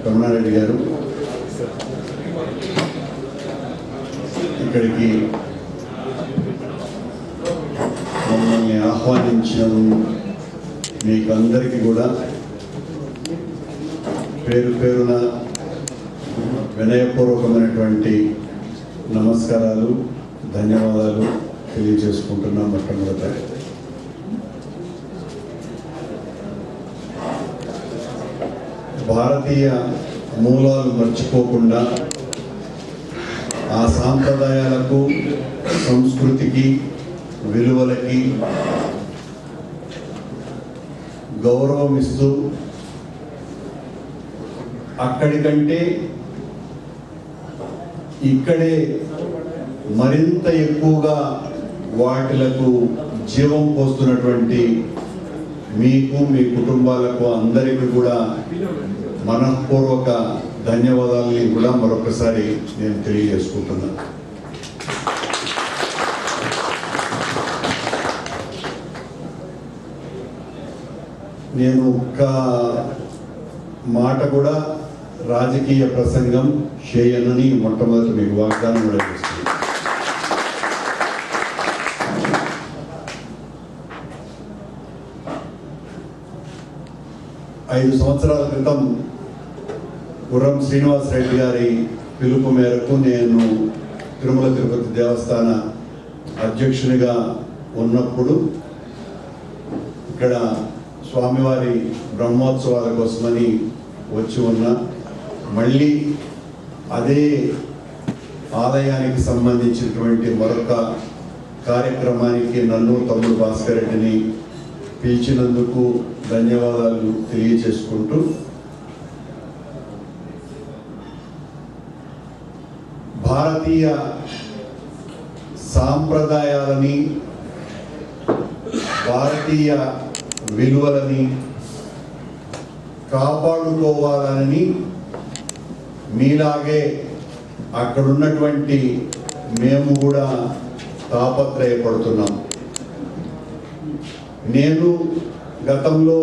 కరుణారెడ్డి గారు ఇక్కడికి మమ్మల్ని ఆహ్వానించిన మీకు అందరికీ కూడా పేరు పేరున వినయపూర్వకమైనటువంటి నమస్కారాలు, ధన్యవాదాలు తెలియజేసుకుంటున్నాం. మొట్టమొదట భారతీయ మూలాలు మర్చిపోకుండా ఆ సాంప్రదాయాలకు, సంస్కృతికి, విలువలకి గౌరవం ఇస్తూ అక్కడికంటే ఇక్కడే మరింత ఎక్కువగా వాటిలకు జీవం పోస్తున్నటువంటి మీకు, మీ కుటుంబాలకు అందరికీ కూడా మనఃపూర్వక ధన్యవాదాలని కూడా మరొకసారి నేను తెలియజేసుకుంటున్నాను. నేను ఒక్క మాట కూడా రాజకీయ ప్రసంగం చేయనని మొట్టమొదటి మీకు వాగ్దానం కూడా చేస్తుంది. ఐదు సంవత్సరాల క్రితం గుర్రం శ్రీనివాస్ రెడ్డి గారి పిలుపు మేరకు నేను తిరుమల తిరుపతి దేవస్థాన అధ్యక్షునిగా ఉన్నప్పుడు ఇక్కడ స్వామివారి బ్రహ్మోత్సవాల కోసమని వచ్చి ఉన్నా. మళ్ళీ అదే ఆలయానికి సంబంధించినటువంటి మరొక కార్యక్రమానికి నన్ను, తమ్ముడు భాస్కర్ రెడ్డిని పిలిచినందుకు ధన్యవాదాలు తెలియజేసుకుంటూ, భారతీయ సాంప్రదాయాలని, భారతీయ విలువలని కాపాడుకోవాలని మీలాగే అక్కడున్నటువంటి మేము కూడా తాపత్రయపడుతున్నాం. నేను గతంలో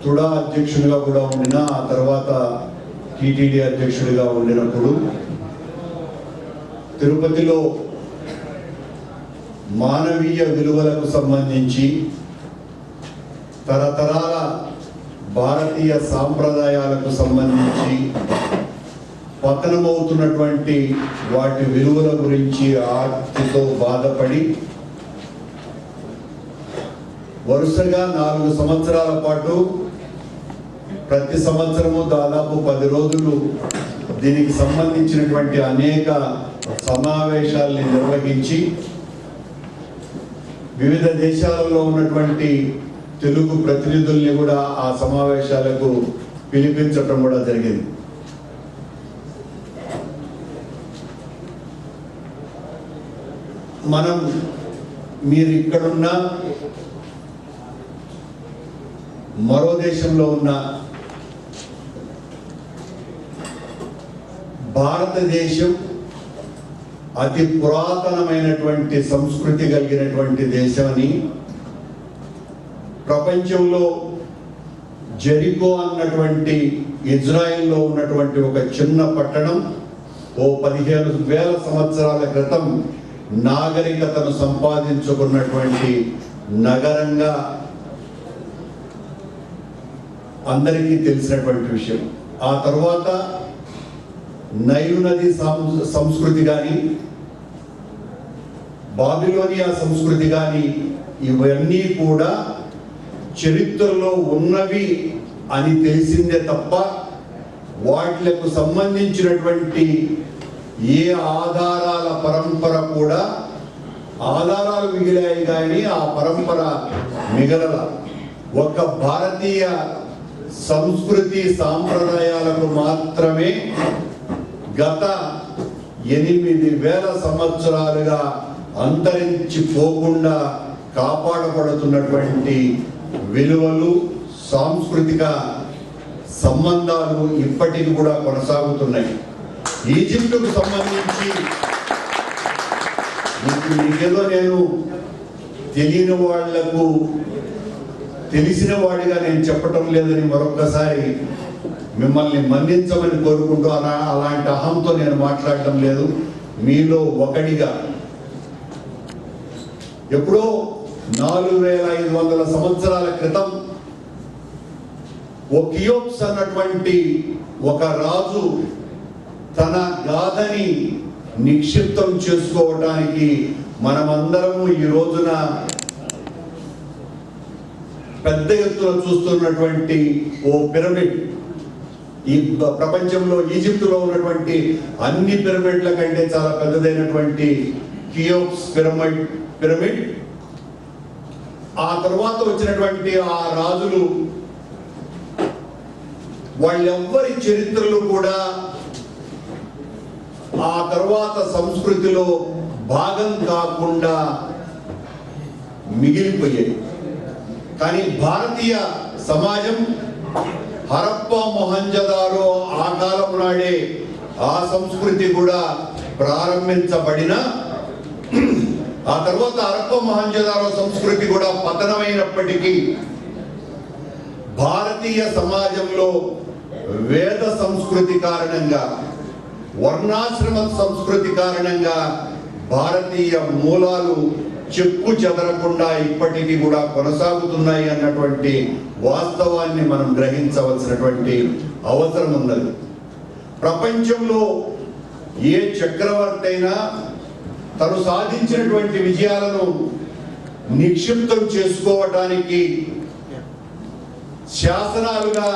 తుడా అధ్యక్షుడిగా కూడా ఉండిన, ఆ తర్వాత టీటీడీ అధ్యక్షుడిగా ఉండినప్పుడు తిరుపతిలో మానవీయ విలువలకు సంబంధించి, తరతరాల భారతీయ సాంప్రదాయాలకు సంబంధించి పతనమవుతున్నటువంటి వాటి విలువల గురించి ఆర్తితో బాధపడి వరుసగా 4 సంవత్సరాల పాటు ప్రతి సంవత్సరము దాదాపు 10 రోజులు దీనికి సంబంధించినటువంటి అనేక సమావేశాలని నిర్వహించి వివిధ దేశాలలో ఉన్నటువంటి తెలుగు ప్రతినిధుల్ని కూడా ఆ సమావేశాలకు పిలిపించటం కూడా జరిగింది. మనం మీరు ఇక్కడున్న, మరో దేశంలో ఉన్న, భారతదేశం అతి పురాతనమైనటువంటి సంస్కృతి కలిగినటువంటి దేశాన్ని, ప్రపంచంలో జెరికో అన్నటువంటి ఇజ్రాయిల్లో ఉన్నటువంటి ఒక చిన్న పట్టణం ఓ 15,000 సంవత్సరాల క్రితం నాగరికతను సంపాదించుకున్నటువంటి నగరంగా అందరికీ తెలిసినటువంటి విషయం. ఆ తర్వాత నైలు నది సంస్కృతి కానీ, బాబిలోనియా సంస్కృతి కానీ, ఇవన్నీ కూడా చరిత్రలో ఉన్నవి అని తెలిసిందే తప్ప వాటిలకు సంబంధించినటువంటి ఏ ఆధారాల పరంపర కూడా, ఆధారాలు మిగిలాయి కానీ ఆ పరంపర మిగలల. ఒక భారతీయ సంస్కృతి సాంప్రదాయాలకు మాత్రమే గత 8,000 సంవత్సరాలుగా అంతరించిపోకుండా కాపాడబడుతున్నటువంటి విలువలు, సాంస్కృతిక సంబంధాలు ఇప్పటికి కూడా కొనసాగుతున్నాయి. ఈజిప్టుకు సంబంధించి మీకేదో నేను తెలియని వాళ్లకు తెలిసిన వాడిగా నేను చెప్పటం లేదని మరొక్కసారి మిమ్మల్ని మన్నించమని కోరుకుంటూ అలాంటి అహంతో నేను మాట్లాడటం లేదు. మీలో ఒకడిగా ఎప్పుడో 4500 సంవత్సరాల క్రితం కియోప్స్ అన్నటువంటి ఒక రాజు తన గాథని నిక్షిప్తం చేసుకోవడానికి మనమందరము ఈ రోజున పెద్ద ఎత్తున చూస్తున్నటువంటి పిరమిడ్, ఈ ప్రపంచంలో ఈజిప్టులో ఉన్నటువంటి అన్ని పిరమిడ్ల కంటే చాలా పెద్దదైనటువంటి కియోప్స్ పిరమిడ్. ఆ తర్వాత వచ్చినటువంటి ఆ రాజులు వాళ్ళెవ్వరి చరిత్రలు కూడా ఆ తర్వాత సంస్కృతిలో భాగం కాకుండా మిగిలిపోయాయి. కానీ భారతీయ సమాజం హరప్పా మొహంజదారో ఆ కాలం నాడే ఆ సంస్కృతి కూడా ప్రారంభించబడిన ఆ తర్వాత హరప్పా మొహంజదారో సంస్కృతి కూడా పతనమైనప్పటికీ భారతీయ సమాజంలో వేద సంస్కృతి కారణంగా, వర్ణాశ్రమ సంస్కృతి కారణంగా భారతీయ మూలాలు చెక్కు చెదరకుండా ఇప్పటికీ కూడా కొనసాగుతున్నాయి అన్నటువంటి వాస్తవాన్ని మనం గ్రహించవలసినటువంటి అవసరం ఉన్నది. ప్రపంచంలో ఏ చక్రవర్తి అయినా తను సాధించినటువంటి విజయాలను నిక్షిప్తం చేసుకోవటానికి శాసనాలుగా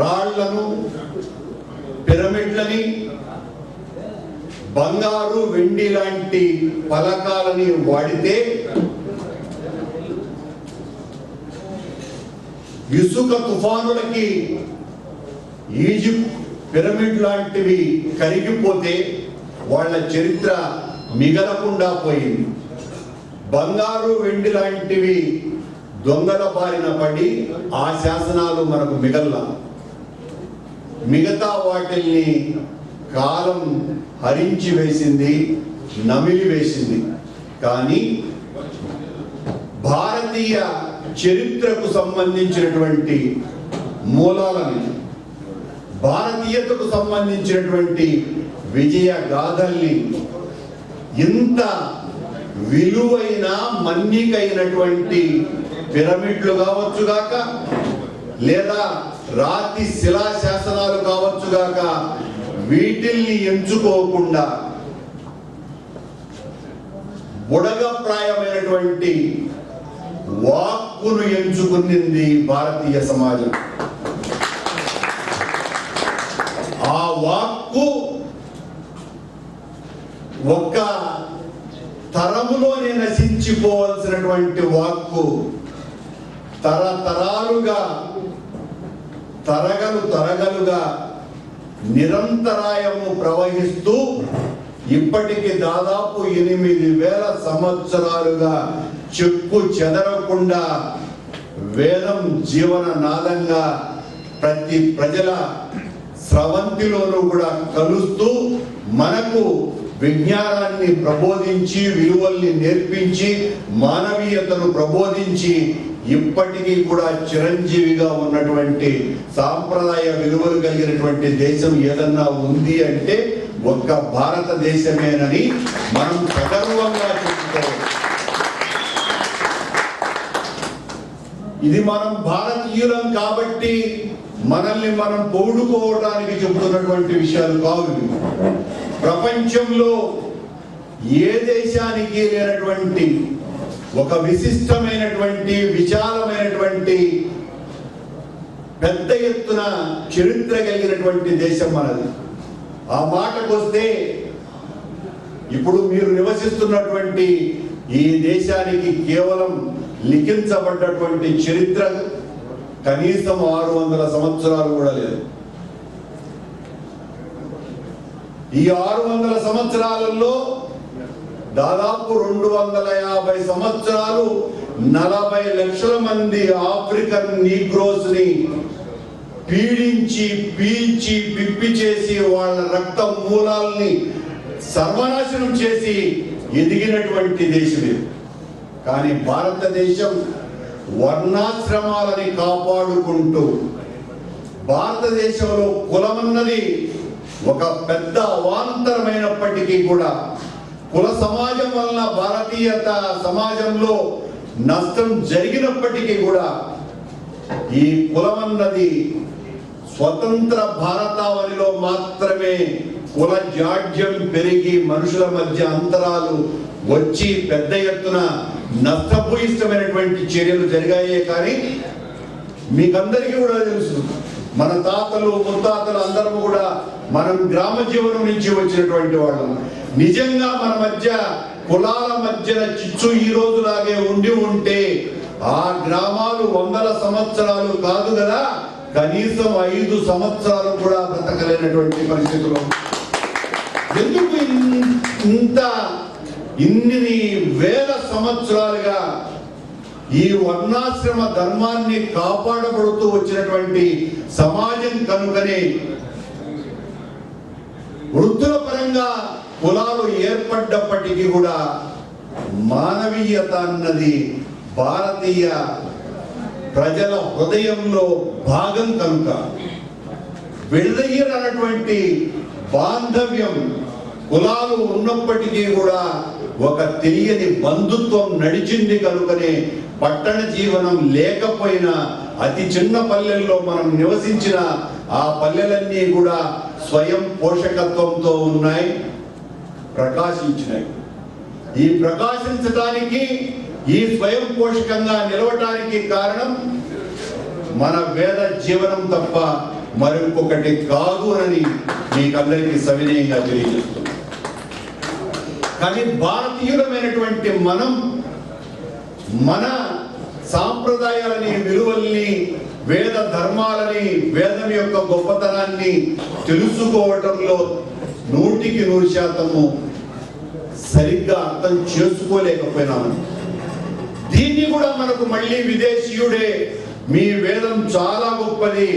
రాళ్లను, పిరమిడ్లని, బంగారు, వెండి లాంటి ఫలకాలని వాడితే ఇసుక తుఫానులకి ఈజిప్ట్ పిరమిడ్ లాంటివి కరిగిపోతే వాళ్ళ చరిత్ర మిగలకుండా పోయింది. బంగారు, వెండి లాంటివి దొంగల బారిన పడి ఆ శాసనాలు మనకు మిగతా వాటిల్ని కాలం హరించి వేసింది, నమిలి వేసింది. కానీ భారతీయ చరిత్రకు సంబంధించినటువంటి మూలాలని, భారతీయతకు సంబంధించినటువంటి విజయ గాథల్ని ఇంత విలువైన మన్నికైనటువంటి పిరమిడ్లు కావచ్చుగాక, లేదా రాతి శిలా శాసనాలు కావచ్చుగాక, వీటిల్ని ఎంచుకోకుండా బుడగప్రాయమైనటువంటి వాక్కును ఎంచుకునింది భారతీయ సమాజం. ఆ వాక్కు ఒక్క తరములోనే నశించిపోవలసినటువంటి వాక్కు తరతరాలుగా, తరగలుగా నిరంతరాయము ప్రవహిస్తూ ఇప్పటికి దాదాపు 8000 సంవత్సరాలుగా చెక్కు చెదరకుండా వేదం జీవన నాదంగా ప్రతి ప్రజల స్రవంతిలోనూ కూడా కలుస్తూ మనకు విజ్ఞానాన్ని ప్రబోధించి, విలువల్ని నేర్పించి, మానవీయతను ప్రబోధించి ఇప్పటికీ కూడా చిరంజీవిగా ఉన్నటువంటి సాంప్రదాయ విలువలు కలిగినటువంటి దేశం ఏదన్నా ఉంది అంటే ఒక్క భారతదేశమేనని మనం సగర్వంగా చెప్పుకోవాలి. ఇది మనం భారతీయులం కాబట్టి మనల్ని మనం పొగుడుకోవడానికి చెబుతున్నటువంటి విషయాలు కావు. ప్రపంచంలో ఏ దేశానికి లేనటువంటి ఒక విశిష్టమైనటువంటి, విశాలమైనటువంటి, పెద్ద ఎత్తున చరిత్ర కలిగినటువంటి దేశం మనది. ఆ మాటకొస్తే ఇప్పుడు మీరు నివసిస్తున్నటువంటి ఈ దేశానికి కేవలం లిఖించబడ్డటువంటి చరిత్ర కనీసం 600 సంవత్సరాలు కూడా లేదు. ఈ 600 సంవత్సరాలలో దాదాపు 250 సంవత్సరాలు 40 లక్షల మంది ఆఫ్రికన్ నీగ్రోస్ ని పీడించి, పీల్చి, పిప్పి చేసి వాళ్ళ రక్త మూలాల్ని సర్వనాశనం చేసి ఎదిగినటువంటి దేశం ఇది. కానీ భారతదేశం వర్ణాశ్రమాలని కాపాడుకుంటూ, భారతదేశంలో కులమన్నది ఒక పెద్ద అవాంతరమైనప్పటికీ కూడా, కుల సమాజం వలన భారతీయత సమాజంలో నష్టం జరిగినప్పటికీ కూడా, ఈ కులమన్నది స్వతంత్ర భారతావనిలో మాత్రమే కుల జాడ్యం పెరిగి మనుషుల మధ్య అంతరాలు వచ్చి పెద్ద ఎత్తున నష్టభూయిష్టమైనటువంటి చర్యలు జరిగాయే. కానీ మీకందరికీ కూడా తెలుసు, మన తాతలు ముత్తాతలు అందరూ కూడా మనం గ్రామ జీవనం నుంచి వచ్చినటువంటి వాళ్ళం. నిజంగా మన మధ్య కులాల మధ్యన చిచ్చు ఈ రోజులాగే ఉండి ఉంటే ఆ గ్రామాలు 100 సంవత్సరాలు కాదు కదా, కనీసం 5 సంవత్సరాలు కూడా బ్రతకలేనటువంటి పరిస్థితులు. ఎందుకు ఇన్ని వేల సంవత్సరాలుగా ఈ వర్ణాశ్రమ ధర్మాన్ని కాపాడబడుతూ వచ్చినటువంటి సమాజం కనుకనే వృత్తుల పరంగా కులాలు ఏర్పడ్డప్పటికీ కూడా మానవీయత అన్నది భారతీయ ప్రజల హృదయంలో భాగం కనుక విడదీయనటువంటి బాంధవ్యం కులాలు ఉన్నప్పటికీ కూడా ఒక తెలియని బంధుత్వం నడిచింది కనుకనే పట్టణ జీవనం లేకపోయినా అతి చిన్న పల్లెల్లో మనం నివసించిన ఆ పల్లెలన్నీ కూడా స్వయం పోషకత్వంతో ఉన్నాయి, ప్రకాశించినాయి. ఈ ప్రకాశించడానికి, ఈ స్వయం పోషకంగా నిలవటానికి కారణం మన వేద జీవనం తప్ప మరొకటి కాదు అని మీకందరికీ సవినయంగా తెలియజేస్తున్నాం. కానీ భారతీయులమైనటువంటి మనం మన సాంప్రదాయాలని, విలువల్ని, వేద ధర్మాలని, వేదం యొక్క గొప్పతనాన్ని తెలుసుకోవటంలో 100% సరిగ్గా అర్థం చేసుకోలేకపోయినాము. దీన్ని కూడా మనకు మళ్ళీ విదేశీయుడే మీ వేదం చాలా గొప్పది,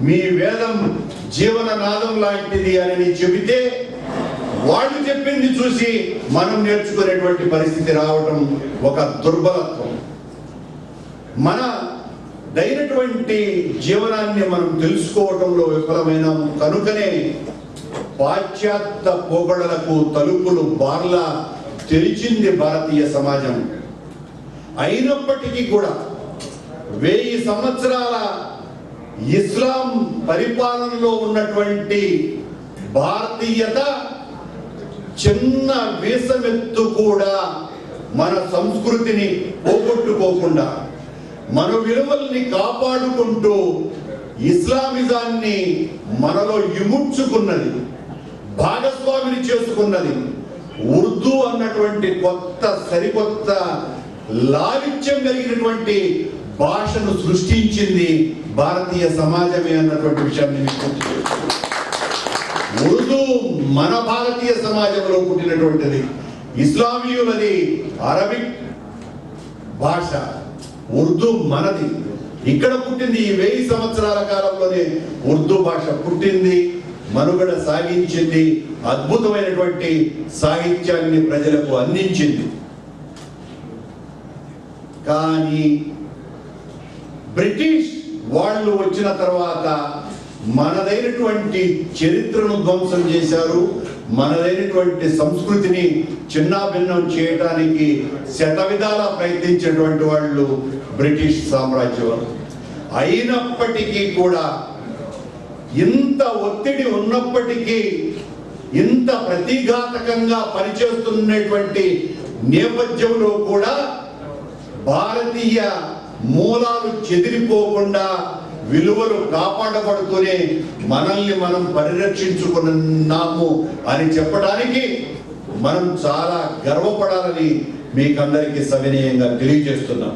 మీ వేదం జీవననాదం లాంటిది అని చెబితే వాళ్ళు చెప్పింది చూసి మనం నేర్చుకునేటువంటి పరిస్థితి రావడం ఒక దుర్బలత్వం. మన దైనటువంటి జీవనాన్ని మనం తెలుసుకోవడంలో విఫలమైనాము కనుకనే పాశ్చాత్య పోగడలకు తలుపులు బార్లా తెరిచింది భారతీయ సమాజం. అయినప్పటికీ కూడా 1000 సంవత్సరాల ఇస్లాం పరిపాలనలో ఉన్నటువంటి భారతీయత చిన్న వీసమెత్తు కూడా మన సంస్కృతిని పోగొట్టుకోకుండా, మన విలువల్ని కాపాడుకుంటూ ఇస్లామిజాన్ని మనలో ఇముడ్చుకున్నది, భాగస్వామిని చేసుకున్నది. ఉర్దూ అన్నటువంటి సరికొత్త లాలిత్యం కలిగినటువంటి భాషను సృష్టించింది భారతీయ సమాజమే అన్నటువంటి విషయాన్ని మీకు గుర్తు చేస్తున్నాను. ఉర్దూ మన భారతీయ సమాజంలో పుట్టినటువంటిది, ఇస్లామీయులది అరబిక్ భాష, ఉర్దూ మనది. ఇక్కడ పుట్టింది. ఈ 1000 సంవత్సరాల కాలంలోనే ఉర్దూ భాష పుట్టింది, మనుగడ సాగించింది, అద్భుతమైనటువంటి సాహిత్యాన్ని ప్రజలకు అందించింది. కానీ బ్రిటిష్ వాళ్ళు వచ్చిన తర్వాత మనదైనటువంటి చరిత్రను ధ్వంసం చేశారు, మనదైనటువంటి సంస్కృతిని చిన్నాభిన్నం చేయడానికి శతవిధాలా ప్రయత్నించినటువంటి వాళ్ళు బ్రిటిష్ సామ్రాజ్యం. అయినప్పటికీ కూడా ఇంత ఒత్తిడి ఉన్నప్పటికీ, ఇంత ప్రతిఘాతకంగా పనిచేస్తున్నటువంటి నేపథ్యంలో కూడా భారతీయ మూలాలు చెదిరిపోకుండా, విలువలు కాపాడబడుతూనే మనల్ని మనం పరిరక్షించుకున్నాము అని చెప్పడానికి మనం చాలా గర్వపడాలని మీకందరికీ సవినయంగా తెలియజేస్తున్నాం.